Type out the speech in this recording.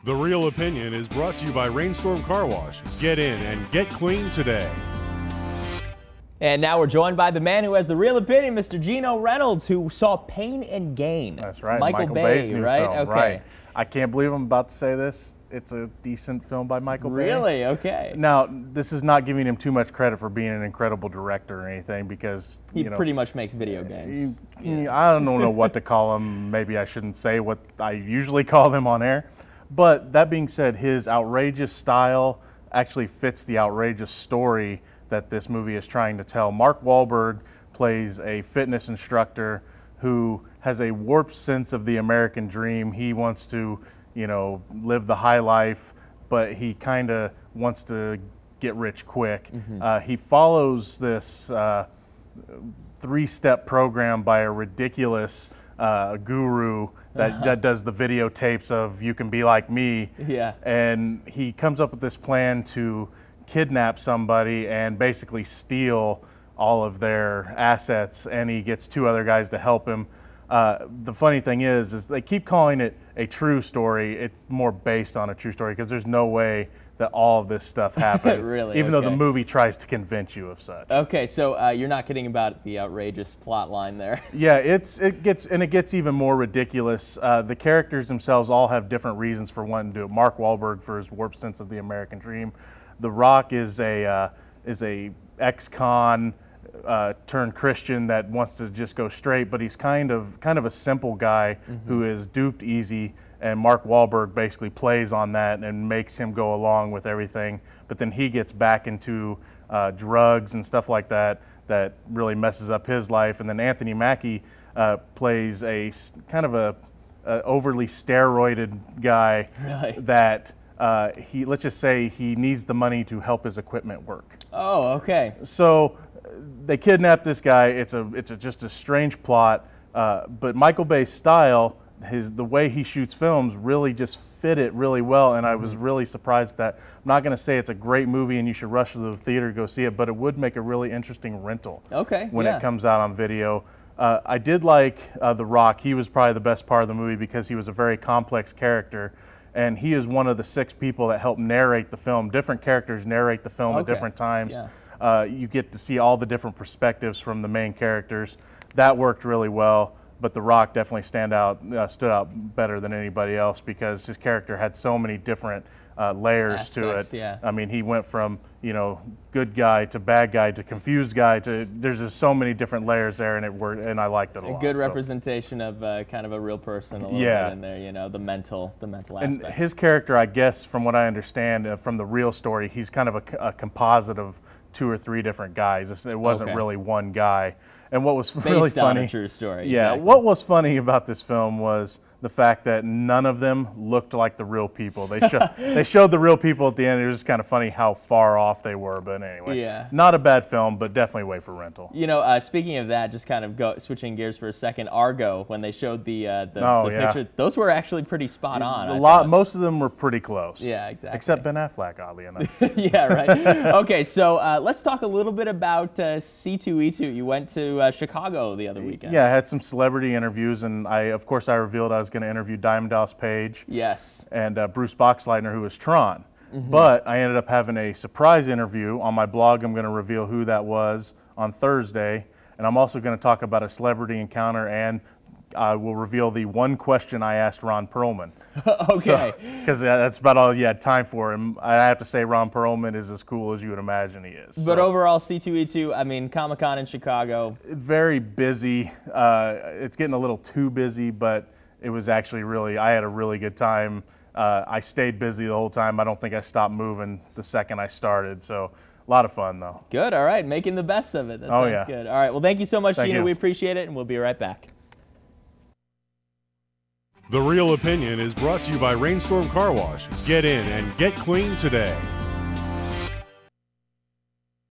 The Real Opinion is brought to you by Rainstorm Car Wash. Get in and get clean today. And now we're joined by the man who has the real opinion, Mr. Geno Reynolds, who saw Pain and Gain. That's right. Michael Bay's Bay, new right? film. Okay. Right. I can't believe I'm about to say this. It's a decent film by Michael Bay. Really? Okay. Now, this is not giving him too much credit for being an incredible director or anything, because He pretty much makes video games. I don't know what to call him. Maybe I shouldn't say what I usually call him on air. But that being said, his outrageous style actually fits the outrageous story that this movie is trying to tell. Mark Wahlberg plays a fitness instructor who has a warped sense of the American dream. He wants to, live the high life, but he kind of wants to get rich quick. He follows this three-step program by a ridiculous guru that does the videotapes of "You Can Be Like Me." Yeah. And he comes up with this plan to kidnap somebody and basically steal all of their assets, and he gets two other guys to help him. The funny thing is they keep calling it a true story. It's more based on a true story, because there's no way that all of this stuff happened. Really? Even though the movie tries to convince you of such. Okay, so you're not kidding about the outrageous plot line there. Yeah, it gets even more ridiculous. The characters themselves all have different reasons for wanting to do it. Mark Wahlberg for his warped sense of the American dream. The Rock is a ex-con turned Christian that wants to just go straight, but he's kind of a simple guy who is duped easy. And Mark Wahlberg basically plays on that and makes him go along with everything. But then he gets back into drugs and stuff like that really messes up his life. And then Anthony Mackie plays a kind of a overly steroided guy. Really? That let's just say he needs the money to help his equipment work. Oh, okay. So they kidnap this guy. It's just a strange plot. But Michael Bay's style, the way he shoots films, really just fit it really well, and I was really surprised that. I'm not going to say it's a great movie and you should rush to the theater to go see it, but it would make a really interesting rental. Okay. When it comes out on video. I did like The Rock. He was probably the best part of the movie because he was a very complex character, and he is one of the 6 people that help narrate the film. Different characters narrate the film at different times. Yeah. You get to see all the different perspectives from the main characters. That worked really well. But The Rock definitely stood out better than anybody else, because his character had so many different layers to it. Yeah. I mean, he went from good guy to bad guy to confused guy to there's just so many different layers there, and it worked, and I liked it a lot. A good representation of kind of a real person, a little bit in there. The mental aspect. And his character, I guess, from what I understand from the real story, he's kind of a composite of 2 or 3 different guys. It wasn't really one guy. And what was really funny, on a true story. Yeah, exactly. What was funny about this film was the fact that none of them looked like the real people. They showed the real people at the end. It was just kind of funny how far off they were. But anyway, not a bad film, but definitely wait for rental. Speaking of that, just kind of switching gears for a second, Argo, when they showed the picture, those were actually pretty spot on. Most of them were pretty close. Yeah, exactly. Except Ben Affleck, oddly enough. Yeah, right. Okay, so let's talk a little bit about C2E2. You went to Chicago the other weekend. Yeah, I had some celebrity interviews, and of course I revealed I was going to interview Diamond Dallas Page. Yes. And Bruce Boxleitner, who was Tron. But I ended up having a surprise interview. On my blog, I'm going to reveal who that was on Thursday. And I'm also going to talk about a celebrity encounter, and I will reveal the one question I asked Ron Perlman. Okay. Because that's about all you had time for. And I have to say, Ron Perlman is as cool as you would imagine he is. But overall, C2E2, I mean, Comic-Con in Chicago. Very busy. It's getting a little too busy, but it was actually I had a really good time. I stayed busy the whole time. I don't think I stopped moving the second I started. So a lot of fun, though. Good. All right. Making the best of it. That sounds good. All right. Well, thank you so much, Geno. We appreciate it, and we'll be right back. The Real Opinion is brought to you by Rainstorm Car Wash. Get in and get clean today.